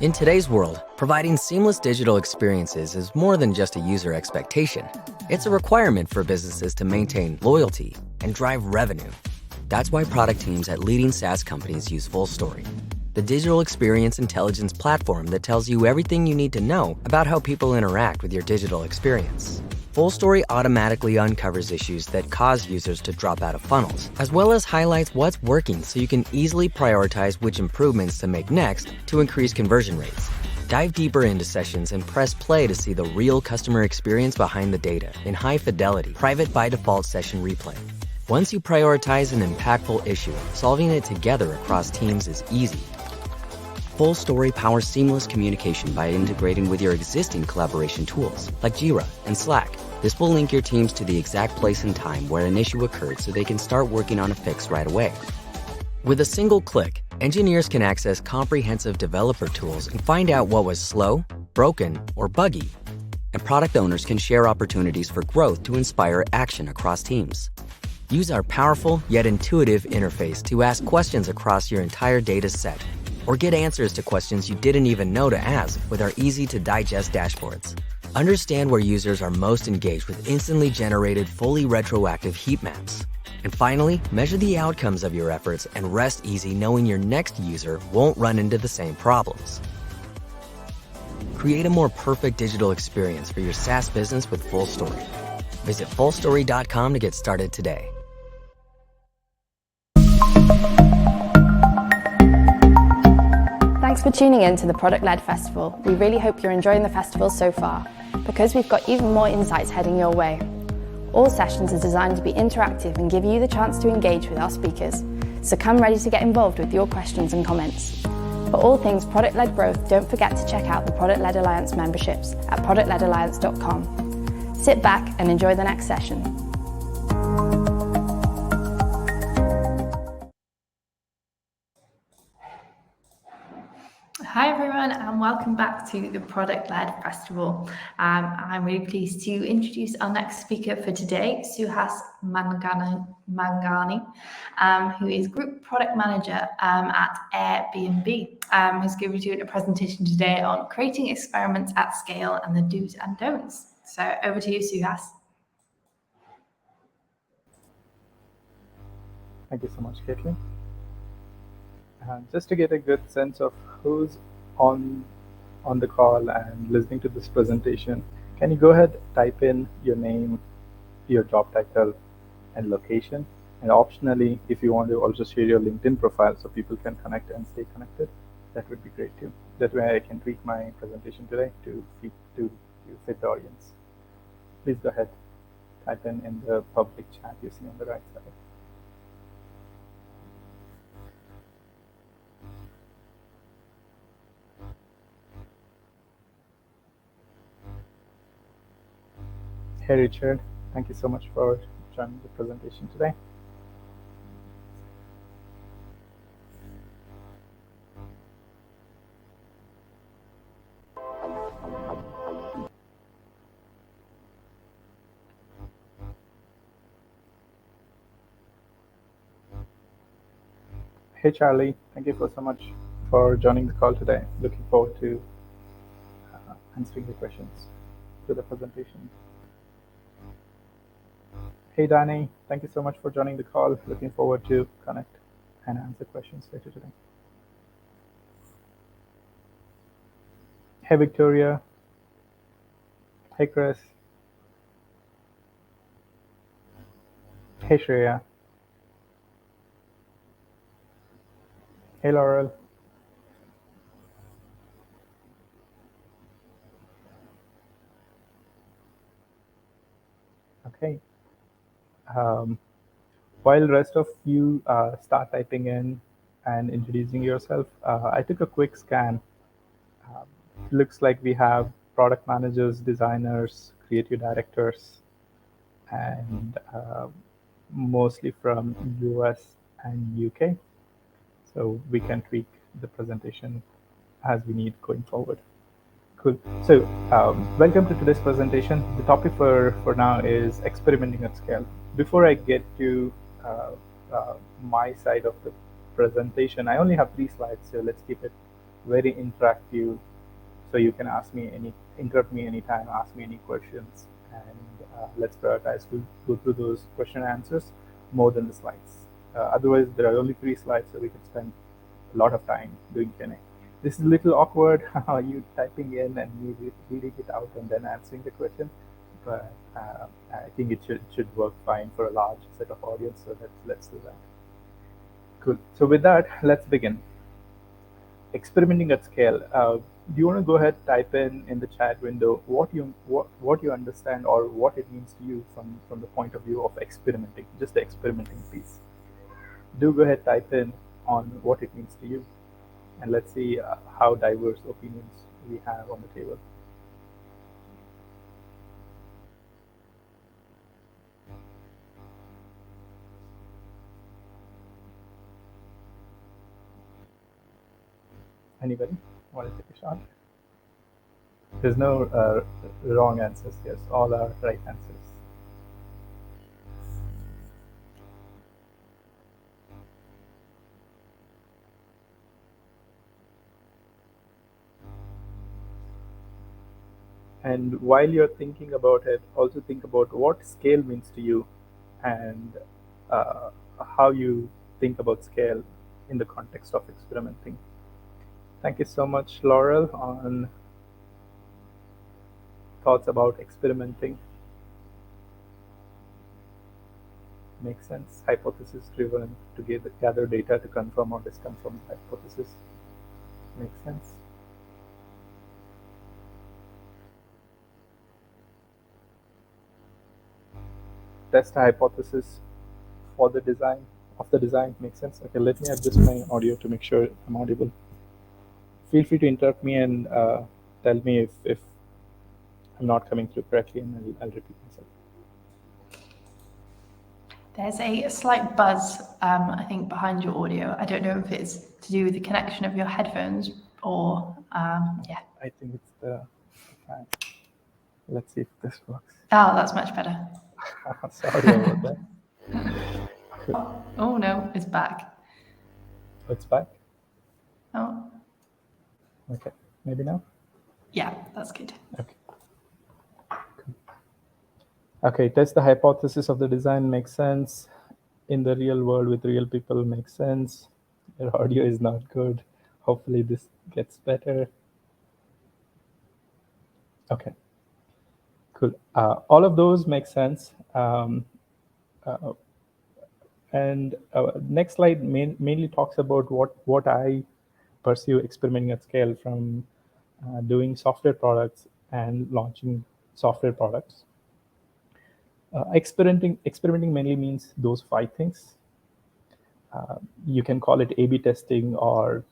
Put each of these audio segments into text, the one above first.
In today's world, providing seamless digital experiences is more than just a user expectation. It's a requirement for businesses to maintain loyalty and drive revenue. That's why product teams at leading SaaS companies use FullStory, the digital experience intelligence platform that tells you everything you need to know about how people interact with your digital experience. FullStory automatically uncovers issues that cause users to drop out of funnels, as well as highlights what's working so you can easily prioritize which improvements to make next to increase conversion rates. Dive deeper into sessions and press play to see the real customer experience behind the data in high-fidelity, private by default session replay. Once you prioritize an impactful issue, solving it together across teams is easy. FullStory powers seamless communication by integrating with your existing collaboration tools like Jira and Slack. This will link your teams to the exact place and time where an issue occurred so they can start working on a fix right away. With a single click, engineers can access comprehensive developer tools and find out what was slow, broken, or buggy. And product owners can share opportunities for growth to inspire action across teams. Use our powerful yet intuitive interface to ask questions across your entire data set, or get answers to questions you didn't even know to ask with our easy-to-digest dashboards. Understand where users are most engaged with instantly generated, fully retroactive heat maps. And finally, measure the outcomes of your efforts and rest easy knowing your next user won't run into the same problems. Create a more perfect digital experience for your SaaS business with FullStory. Visit fullstory.com to get started today. Thanks for tuning in to the Product-Led Festival. We really hope you're enjoying the festival so far, because we've got even more insights heading your way. All sessions are designed to be interactive and give you the chance to engage with our speakers, so come ready to get involved with your questions and comments. For all things product-led growth, don't forget to check out the Product-Led Alliance memberships at productledalliance.com. Sit back and enjoy the next session. Hi everyone, and welcome back to the Product-Led Festival. I'm really pleased to introduce our next speaker for today, Suhas Mangani, who is Group Product Manager at Airbnb, who's going to be doing a presentation today on creating experiments at scale and the do's and don'ts. So over to you, Suhas. Thank you so much, Caitlin. Just to get a good sense of who's on the call and listening to this presentation, can you go ahead, type in your name, your job title, and location? And optionally, if you want to also share your LinkedIn profile so people can connect and stay connected, that would be great too. That way I can tweak my presentation today to fit the audience. Please go ahead, type in the public chat you see on the right side. Hey Richard, thank you so much for joining the presentation today. Hey Charlie, thank you so much for joining the call today. Looking forward to answering the questions to the presentation. Hey Danny, thank you so much for joining the call. Looking forward to connect and answer questions later today. Hey Victoria. Hey Chris. Hey Shreya. Hey Laurel. Okay. While rest of you start typing in and introducing yourself, I took a quick scan. Looks like we have product managers, designers, creative directors, and mostly from US and UK. So we can tweak the presentation as we need going forward. Cool. So welcome to today's presentation. The topic for now is experimenting at scale. Before I get to my side of the presentation. I only have 3 slides, so let's keep it very interactive. So you can interrupt me anytime, ask me any questions, and let's prioritize to go through those question and answers more than the slides. Otherwise, there are only 3 slides, so we can spend a lot of time doing Q&A. This is a little awkward, you typing in and me reading it out and then answering the question, but I think it should work fine for a large set of audience, so let's do that. Cool. So with that, let's begin. Experimenting at scale. Do you want to go ahead, type in the chat window what you understand or what it means to you from the point of view of experimenting, just the experimenting piece. Do go ahead, type in on what it means to you, and let's see how diverse opinions we have on the table. Anybody want to take a shot? There's no wrong answers here. All are right answers. And while you're thinking about it, also think about what scale means to you and how you think about scale in the context of experimenting. Thank you so much, Laurel, on thoughts about experimenting. Makes sense. Hypothesis driven to gather data to confirm or disconfirm the hypothesis. Makes sense. Test a hypothesis for the design of the design. Makes sense. Okay, let me adjust my audio to make sure I'm audible. Feel free to interrupt me and tell me if I'm not coming through correctly, and I'll repeat myself. There's a slight buzz, I think, behind your audio. I don't know if it's to do with the connection of your headphones or, yeah. I think it's the fan. Let's see if this works. Oh, that's much better. Sorry about that. Oh no, it's back. It's back? Oh. Okay, maybe now? Yeah, that's good. Okay. Okay, test the hypothesis of the design. Makes sense. In the real world with real people. Makes sense. Your audio is not good. Hopefully this gets better. Okay, cool. All of those make sense. And next slide mainly talks about what I pursue experimenting at scale from doing software products and launching software products. Experimenting mainly means those 5 things. You can call it A/B testing or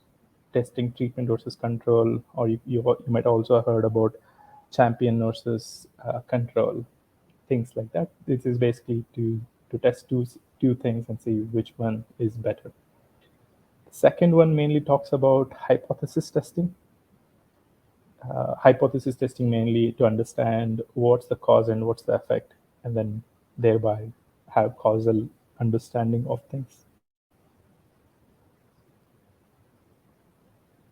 testing treatment versus control, or you might also have heard about champion versus control, things like that. This is basically to test two things and see which one is better. The second one mainly talks about hypothesis testing. Hypothesis testing mainly to understand what's the cause and what's the effect, and then thereby have causal understanding of things.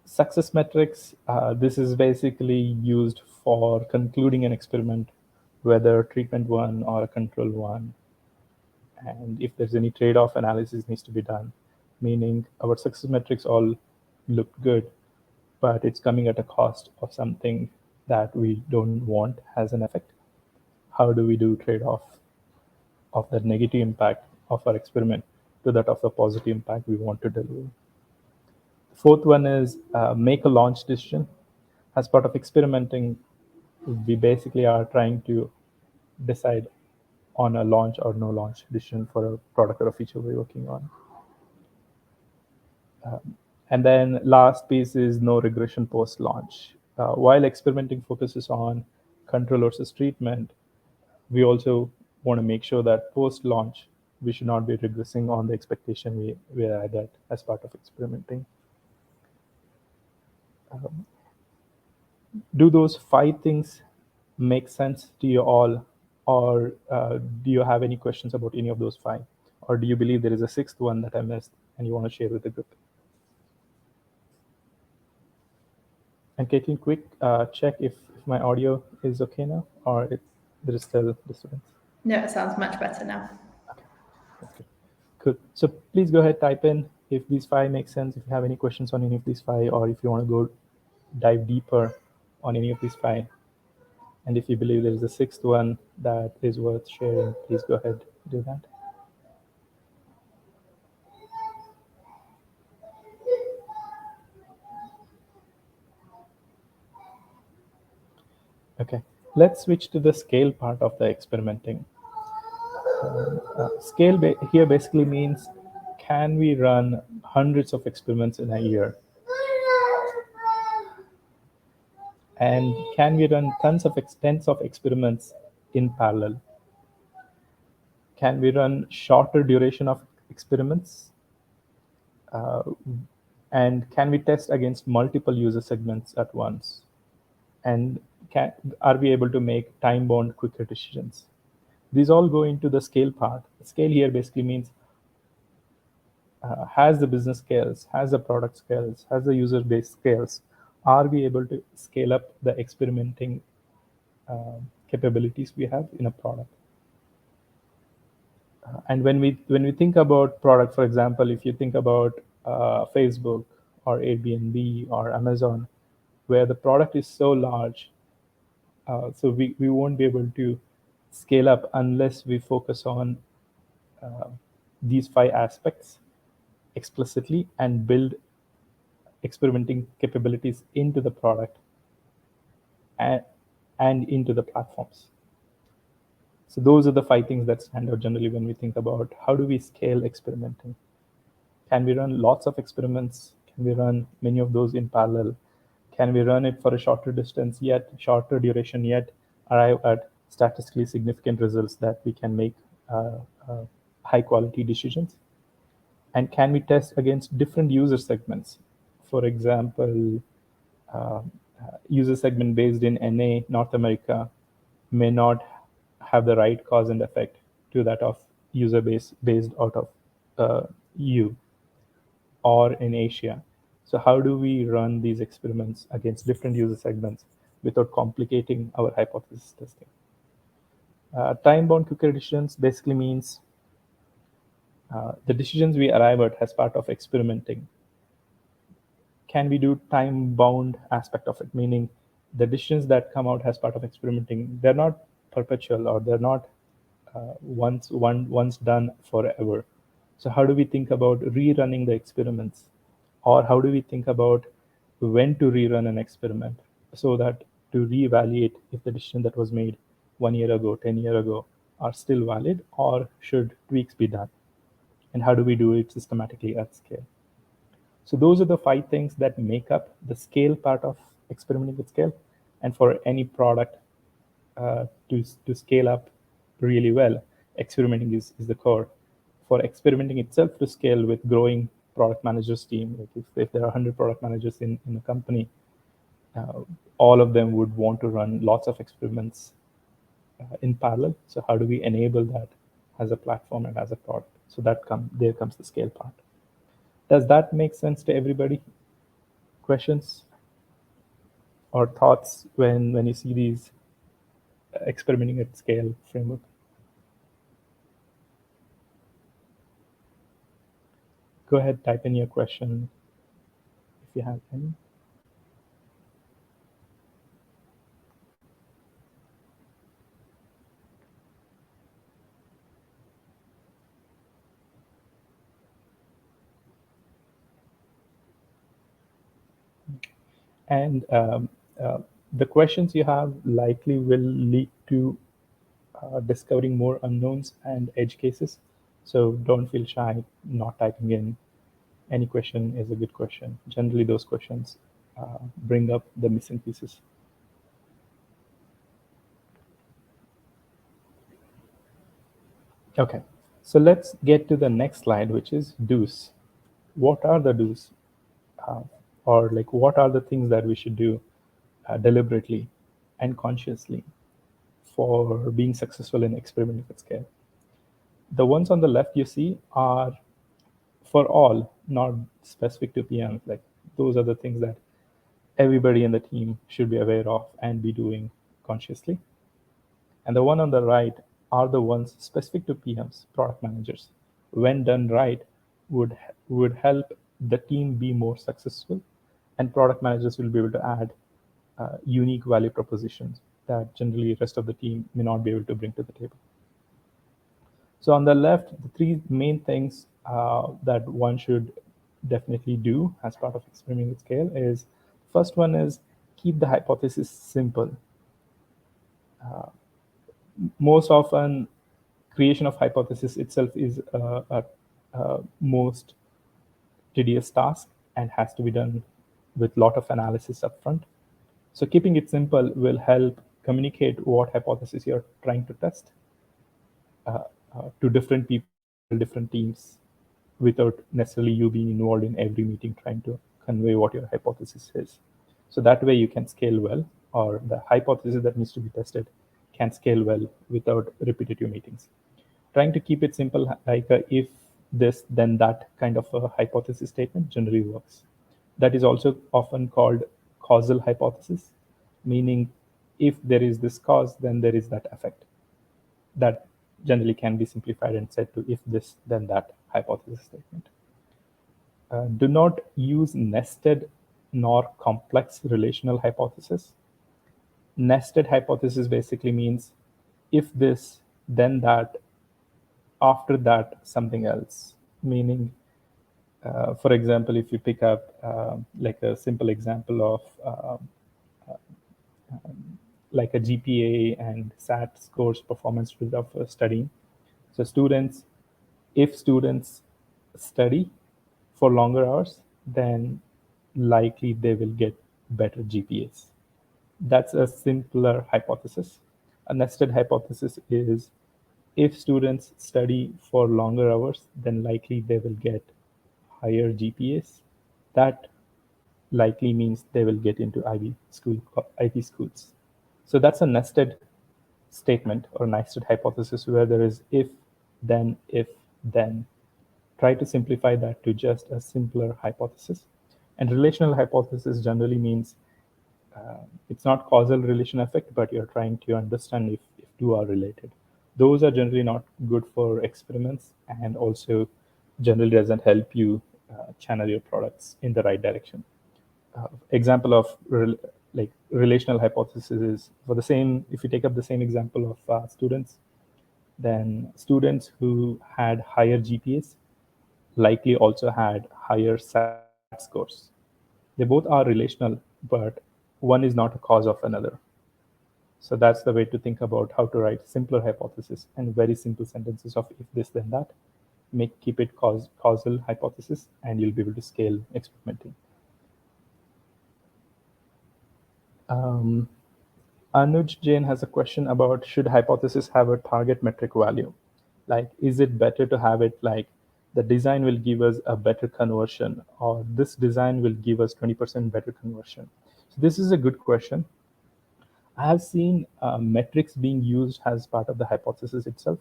Success metrics, this is basically used for concluding an experiment, whether treatment 1 or a control 1. And if there's any trade-off analysis needs to be done, meaning our success metrics all look good, but it's coming at a cost of something that we don't want has an effect. How do we do trade-off of the negative impact of our experiment to that of the positive impact we want to deliver? The fourth one is make a launch decision. As part of experimenting, we basically are trying to decide on a launch or no launch decision for a product or a feature we're working on. And then last piece is no regression post-launch. While experimenting focuses on control versus treatment, we also want to make sure that post-launch, we should not be regressing on the expectation we had at as part of experimenting. Do those 5 things make sense to you all, or do you have any questions about any of those 5? Or do you believe there is a sixth one that I missed and you want to share with the group? And Caitlin, quick check if my audio is okay now, or there is still disturbance. No, it sounds much better now. Okay, that's good. Cool. So please go ahead, type in if these five make sense, if you have any questions on any of these five, or if you want to go dive deeper on any of these five. And if you believe there is a sixth one that is worth sharing, please go ahead, do that. Okay, let's switch to the scale part of the experimenting. Scale here basically means, can we run hundreds of experiments in a year? And can we run tens of experiments in parallel? Can we run shorter duration of experiments? And can we test against multiple user segments at once? And are we able to make time-bound, quicker decisions? These all go into the scale part. Scale here basically means, has the business scales, has the product scales, has the user base scales? Are we able to scale up the experimenting capabilities we have in a product? And when we think about product, for example, if you think about Facebook or Airbnb or Amazon, where the product is so large, so we won't be able to scale up unless we focus on these five aspects explicitly and build experimenting capabilities into the product and into the platforms. So those are the five things that stand out generally when we think about how do we scale experimenting. Can we run lots of experiments? Can we run many of those in parallel? Can we run it for a shorter distance yet, shorter duration yet, arrive at statistically significant results that we can make high quality decisions? And can we test against different user segments? For example, user segment based in NA, North America, may not have the right cause and effect to that of user base based out of EU or in Asia. So how do we run these experiments against different user segments without complicating our hypothesis testing? Time-bound quicker decisions basically means the decisions we arrive at as part of experimenting. Can we do time-bound aspect of it? Meaning the decisions that come out as part of experimenting, they're not perpetual, or they're not once done forever. So how do we think about rerunning the experiments? Or how do we think about when to rerun an experiment so that to reevaluate if the decision that was made 1 year ago, 10 years ago are still valid, or should tweaks be done? And how do we do it systematically at scale? So those are the five things that make up the scale part of experimenting with scale. And for any product to scale up really well, experimenting is the core. For experimenting itself to scale with growing product managers team, like if there are 100 product managers in a company, all of them would want to run lots of experiments in parallel. So how do we enable that as a platform and as a product? So there comes the scale part. Does that make sense to everybody? Questions or thoughts when you see these experimenting at scale framework? Go ahead, type in your question if you have any. And the questions you have likely will lead to discovering more unknowns and edge cases. So don't feel shy not typing in. Any question is a good question. Generally, those questions bring up the missing pieces. Okay, so let's get to the next slide, which is do's. What are the do's? Or like, what are the things that we should do deliberately and consciously for being successful in experimenting at scale? The ones on the left you see are for all, not specific to PMs. Like those are the things that everybody in the team should be aware of and be doing consciously. And the one on the right are the ones specific to PMs, product managers. When done right, would help the team be more successful, and product managers will be able to add unique value propositions that generally the rest of the team may not be able to bring to the table. So on the left, the three main things that one should definitely do as part of experimenting with scale is, first one is keep the hypothesis simple. Most often, creation of hypothesis itself is a most tedious task and has to be done with a lot of analysis upfront. So keeping it simple will help communicate what hypothesis you're trying to test to different people, different teams, without necessarily you being involved in every meeting trying to convey what your hypothesis is. So that way you can scale well, or the hypothesis that needs to be tested can scale well without repetitive meetings. Trying to keep it simple, like if this, then that kind of a hypothesis statement generally works. That is also often called causal hypothesis, meaning if there is this cause, then there is that effect. That generally can be simplified and said to if this, then that hypothesis statement. Do not use nested nor complex relational hypothesis. Nested hypothesis basically means if this, then that, after that, something else. Meaning, for example, if you pick up like a simple example of like a GPA and SAT scores performance of studying. So students, if students study for longer hours, then likely they will get better GPAs. That's a simpler hypothesis. A nested hypothesis is if students study for longer hours, then likely they will get higher GPAs. That likely means they will get into IB schools. So that's a nested statement or nested hypothesis where there is if, then, if, then. Try to simplify that to just a simpler hypothesis. And relational hypothesis generally means it's not causal relation effect, but you're trying to understand if two are related. Those are generally not good for experiments, and also generally doesn't help you channel your products in the right direction. Example of like relational hypothesis is for the same, if you take up the same example of students, then students who had higher GPAs likely also had higher SAT scores. They both are relational, but one is not a cause of another. So that's the way to think about how to write simpler hypothesis and very simple sentences of if this, then that. Keep it causal hypothesis, and you'll be able to scale experimenting. Anuj Jain has a question about, should hypothesis have a target metric value? Like, is it better to have it like the design will give us a better conversion, or this design will give us 20% better conversion? So this is a good question. I have seen metrics being used as part of the hypothesis itself.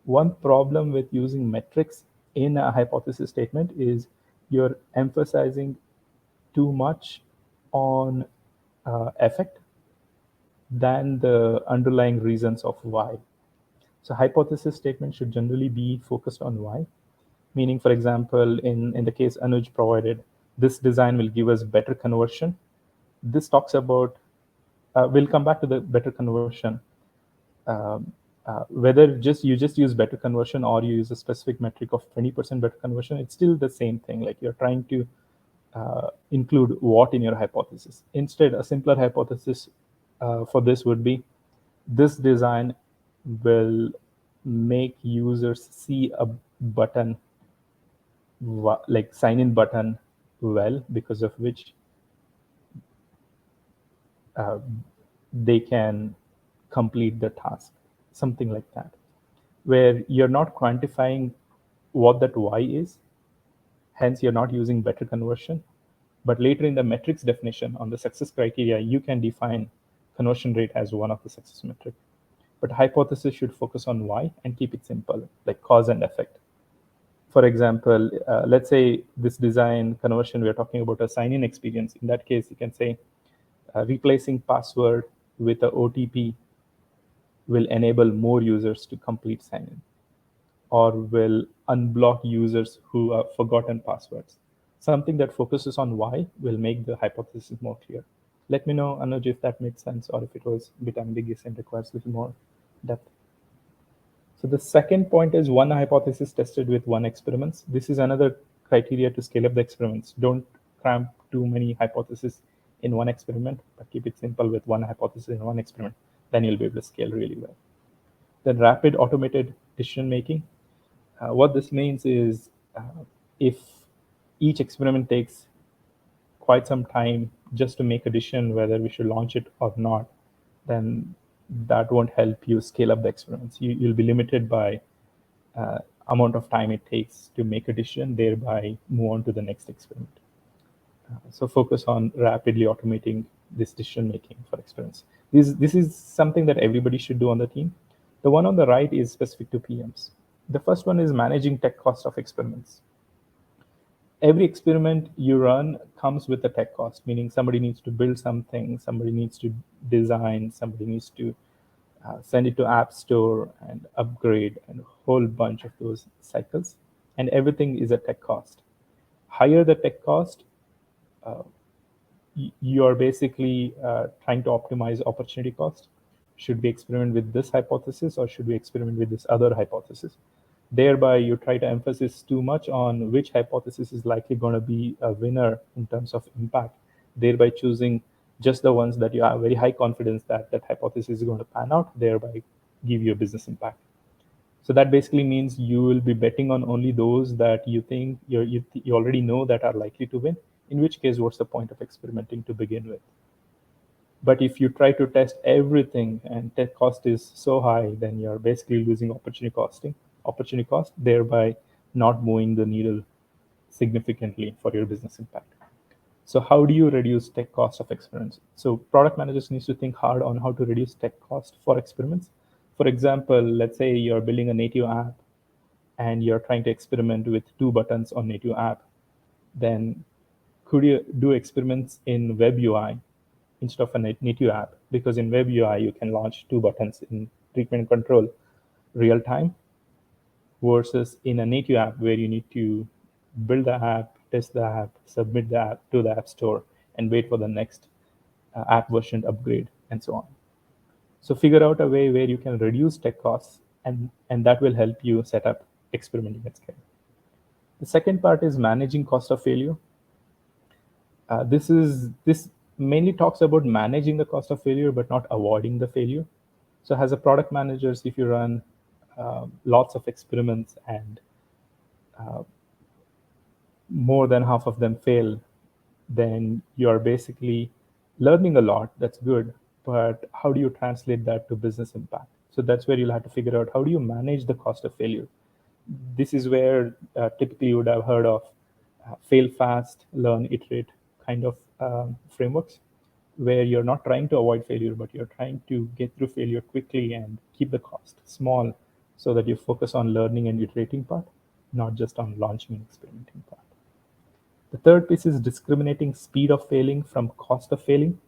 One problem with using metrics in a hypothesis statement is you're emphasizing too much on effect than the underlying reasons of why. So hypothesis statement should generally be focused on why. Meaning, for example, in the case Anuj provided, this design will give us better conversion. This talks about, we'll come back to the better conversion. Whether you just use better conversion or you use a specific metric of 20% better conversion, it's still the same thing. Like you're trying to include what in your hypothesis. Instead, a simpler hypothesis for this would be, this design will make users see a button, like sign-in button, well, because of which they can complete the task, something like that, where you're not quantifying what that why is, hence you're not using better conversion. But later in the metrics definition on the success criteria, you can define conversion rate as one of the success metric. But hypothesis should focus on why and keep it simple, like cause and effect. For example, let's say this design conversion, we're talking about a sign-in experience. In that case, you can say replacing password with a OTP will enable more users to complete sign-in, or will unblock users who have forgotten passwords. Something that focuses on why will make the hypothesis more clear. Let me know, Anuj, if that made sense or if it was a bit ambiguous and requires a little more depth. So the second point is one hypothesis tested with one experiment. This is another criteria to scale up the experiments. Don't cram too many hypotheses in one experiment, but keep it simple with one hypothesis in one experiment. Then you'll be able to scale really well. Then rapid automated decision making. What this means is if each experiment takes quite some time just to make a decision whether we should launch it or not, then that won't help you scale up the experiments. You'll be limited by amount of time it takes to make a decision, thereby move on to the next experiment. So focus on rapidly automating this decision making for experiments. This is something that everybody should do on the team. The one on the right is specific to PMs. The first one is managing tech cost of experiments. Every experiment you run comes with a tech cost, meaning somebody needs to build something, somebody needs to design, somebody needs to send it to App Store and upgrade, and a whole bunch of those cycles. And everything is a tech cost. Higher the tech cost, you're basically trying to optimize opportunity cost. Should we experiment with this hypothesis or should we experiment with this other hypothesis? Thereby, you try to emphasize too much on which hypothesis is likely going to be a winner in terms of impact, thereby choosing just the ones that you have very high confidence that that hypothesis is going to pan out, thereby give you a business impact. So that basically means you will be betting on only those that you think you already know that are likely to win, in which case, what's the point of experimenting to begin with? But if you try to test everything and tech cost is so high, then you're basically losing opportunity cost, thereby not moving the needle significantly for your business impact. So how do you reduce tech cost of experiments? So product managers need to think hard on how to reduce tech cost for experiments. For example, let's say you're building a native app and you're trying to experiment with 2 buttons on native app. Then could you do experiments in web UI instead of a native app? Because in web UI, you can launch 2 buttons in treatment control real time, versus in a native app where you need to build the app, test the app, submit the app to the App Store, and wait for the next app version upgrade, and so on. So figure out a way where you can reduce tech costs, and that will help you set up experimenting at scale. The second part is managing cost of failure. This mainly talks about managing the cost of failure, but not avoiding the failure. So as a product manager, if you run lots of experiments and more than half of them fail, then you're basically learning a lot. That's good. But how do you translate that to business impact? So that's where you'll have to figure out how do you manage the cost of failure. This is where typically you would have heard of fail fast, learn, iterate kind of frameworks, where you're not trying to avoid failure, but you're trying to get through failure quickly and keep the cost small so that you focus on learning and iterating part, not just on launching and experimenting part. The third piece is discriminating speed of failing from cost of failing.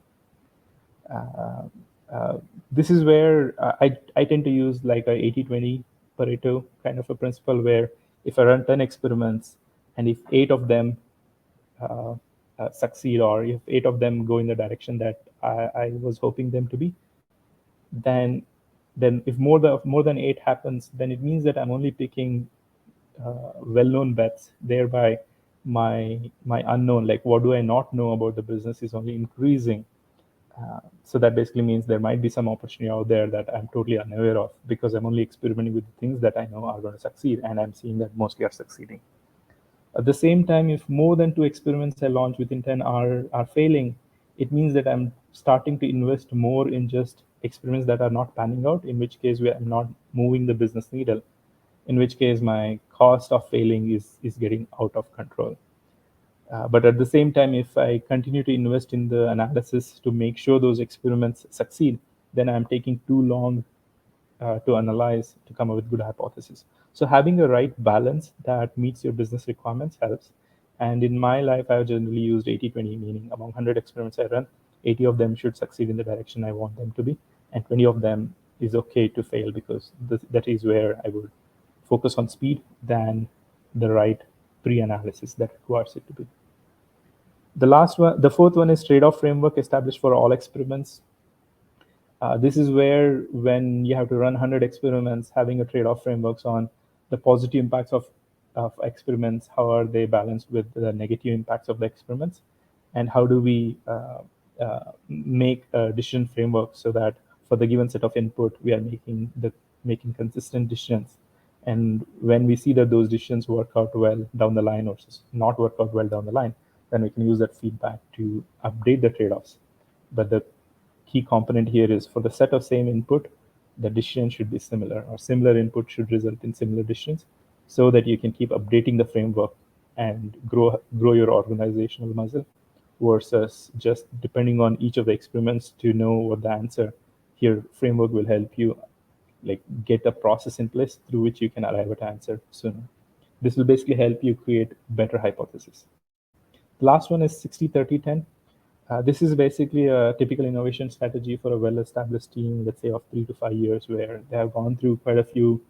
This is where I tend to use like a 80-20 Pareto kind of a principle, where if I run 10 experiments and if 8 of them succeed, or if 8 of them go in the direction that I was hoping them to be, then if more than 8 happens, then it means that I'm only picking well-known bets. Thereby, my unknown, like what do I not know about the business, is only increasing. So that basically means there might be some opportunity out there that I'm totally unaware of, because I'm only experimenting with the things that I know are going to succeed, and I'm seeing that mostly are succeeding. At the same time, if more than 2 experiments I launch within 10 are failing, it means that I'm starting to invest more in just experiments that are not panning out, in which case I'm not moving the business needle, in which case my cost of failing is getting out of control. But at the same time, if I continue to invest in the analysis to make sure those experiments succeed, then I'm taking too long to analyze to come up with good hypothesis. So having a right balance that meets your business requirements helps. And in my life, I've generally used 80-20, meaning among 100 experiments I run, 80 of them should succeed in the direction I want them to be, and 20 of them is okay to fail, because that is where I would focus on speed than the right pre-analysis that requires it to be. The fourth one is trade-off framework established for all experiments. This is where, when you have to run 100 experiments, having a trade-off frameworks on the positive impacts of experiments, how are they balanced with the negative impacts of the experiments, and how do we make a decision framework so that for the given set of input, we are making consistent decisions. And when we see that those decisions work out well down the line or not work out well down the line, then we can use that feedback to update the trade-offs. But the key component here is, for the set of same input, the decision should be similar, or similar input should result in similar decisions, so that you can keep updating the framework and grow your organizational muscle, versus just depending on each of the experiments to know what the answer. Here, framework will help you get a process in place through which you can arrive at answer sooner. This will basically help you create better hypothesis. The last one is 60-30-10. This is basically a typical innovation strategy for a well-established team, let's say of 3 to 5 years, where they have gone through quite a few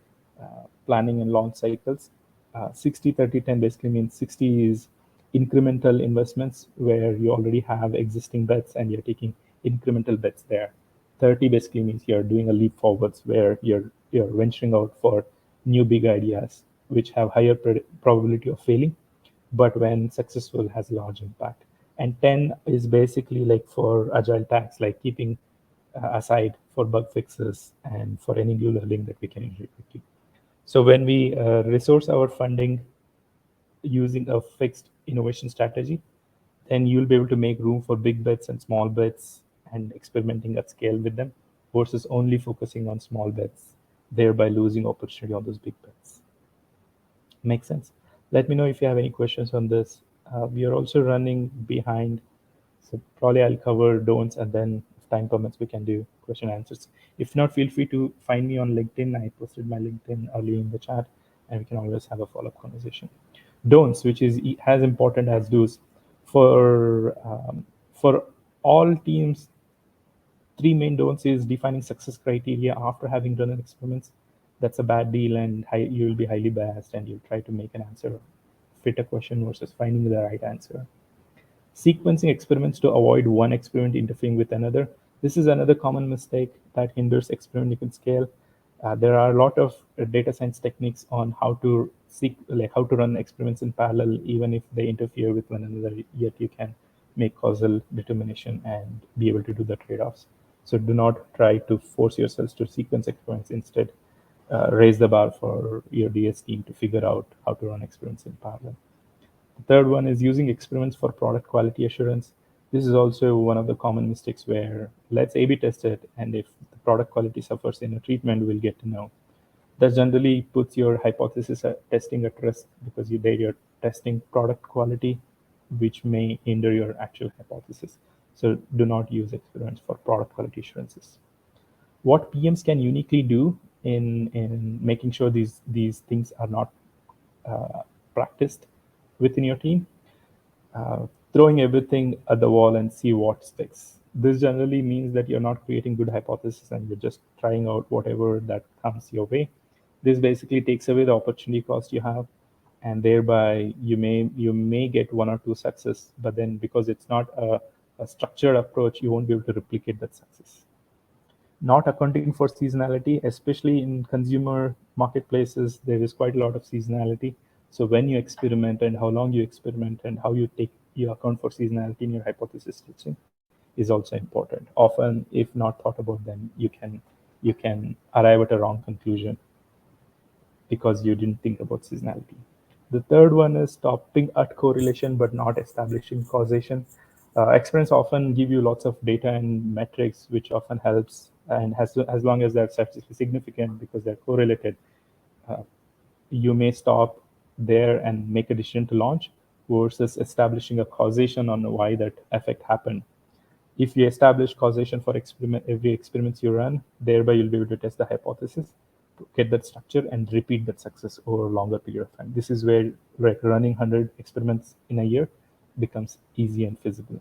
planning and launch cycles. 60-30-10 basically means 60 is incremental investments, where you already have existing bets and you're taking incremental bets there. 30 basically means you're doing a leap forwards, where you're venturing out for new big ideas, which have higher probability of failing, but when successful has large impact. And 10 is basically for agile tasks, like keeping aside for bug fixes and for any new learning that we can inherit quickly. So when we resource our funding using a fixed innovation strategy, then you'll be able to make room for big bets and small bets and experimenting at scale with them, versus only focusing on small bets, thereby losing opportunity on those big bets. Make sense? Let me know if you have any questions on this. We are also running behind, so probably I'll cover don'ts, and then if time permits, we can do question and answers. If not, feel free to find me on LinkedIn. I posted my LinkedIn earlier in the chat, and we can always have a follow-up conversation. Don'ts, which is as important as do's. For all teams, 3 main don'ts is defining success criteria after having done an experiment. That's a bad deal, and you will be highly biased, and you'll try to make an answer fit a question versus finding the right answer. Sequencing experiments to avoid one experiment interfering with another. This is another common mistake that hinders experimental scale. There are a lot of data science techniques on how to run experiments in parallel, even if they interfere with one another, yet you can make causal determination and be able to do the trade-offs. So do not try to force yourselves to sequence experiments. Instead, raise the bar for your DS team to figure out how to run experiments in parallel. The third one is using experiments for product quality assurance. This is also one of the common mistakes, where let's A/B test it, and if the product quality suffers in a treatment, we'll get to know. That generally puts your hypothesis testing at risk, because you're testing product quality, which may hinder your actual hypothesis. So do not use experiments for product quality assurances. What PMs can uniquely do in making sure these things are not practiced within your team, throwing everything at the wall and see what sticks. This generally means that you're not creating good hypothesis and you're just trying out whatever that comes your way. This basically takes away the opportunity cost you have, and thereby you may get 1 or 2 success, but then because it's not a structured approach, you won't be able to replicate that success. Not accounting for seasonality, especially in consumer marketplaces, there is quite a lot of seasonality. So when you experiment and how long you experiment and how you account for seasonality in your hypothesis stitching is also important. Often, if not thought about, then you can arrive at a wrong conclusion because you didn't think about seasonality. The third one is stopping at correlation but not establishing causation. Experiments often give you lots of data and metrics, which often helps, and as long as they're statistically significant because they're correlated, you may stop there and make a decision to launch versus establishing a causation on why that effect happened. If you establish causation for every experiments you run, thereby you'll be able to test the hypothesis, get that structure, and repeat that success over a longer period of time. This is where running 100 experiments in a year becomes easy and feasible.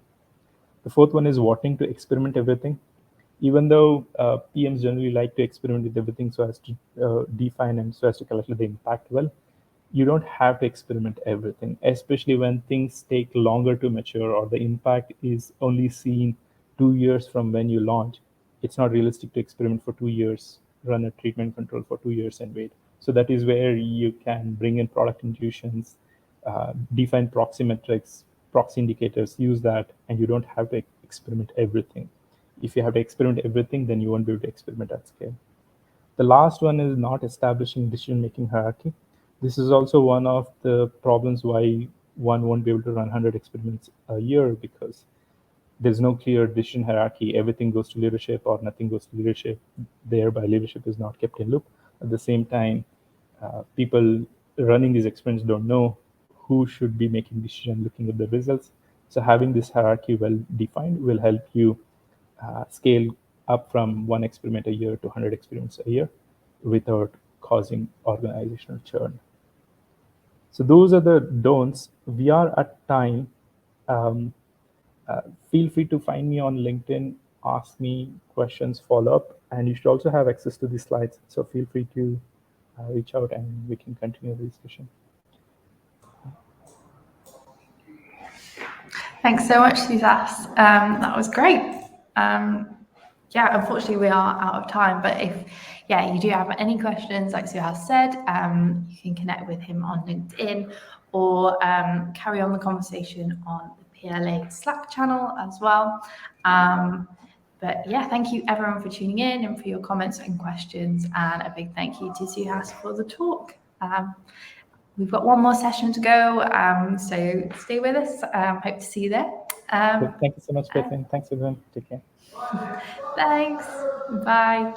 The fourth one is wanting to experiment everything. Even though PMs generally like to experiment with everything so as to define and so as to calculate the impact well, you don't have to experiment everything, especially when things take longer to mature or the impact is only seen 2 years from when you launch. It's not realistic to experiment for 2 years, run a treatment control for 2 years and wait. So that is where you can bring in product intuitions, define proxy metrics, proxy indicators, use that, and you don't have to experiment everything. If you have to experiment everything, then you won't be able to experiment at scale. The last one is not establishing decision-making hierarchy. This is also one of the problems why one won't be able to run 100 experiments a year, because there's no clear decision hierarchy. Everything goes to leadership or nothing goes to leadership. Thereby, leadership is not kept in loop. At the same time, people running these experiments don't know who should be making decisions looking at the results. So having this hierarchy well defined will help you scale up from 1 experiment a year to 100 experiments a year without causing organizational churn. So those are the don'ts. We are at time. Feel free to find me on LinkedIn, ask me questions, follow up, and you should also have access to these slides. So feel free to reach out and we can continue the discussion. Thanks so much, Suhas. That was great. Yeah, unfortunately we are out of time, but if you do have any questions, like Suhas said, you can connect with him on LinkedIn or carry on the conversation on the PLA Slack channel as well. But yeah, thank you everyone for tuning in and for your comments and questions, and a big thank you to Suhas for the talk. We've got one more session to go, so stay with us. Hope to see you there. Thank you so much, Kathleen. Thanks, everyone. Take care. Thanks. Bye.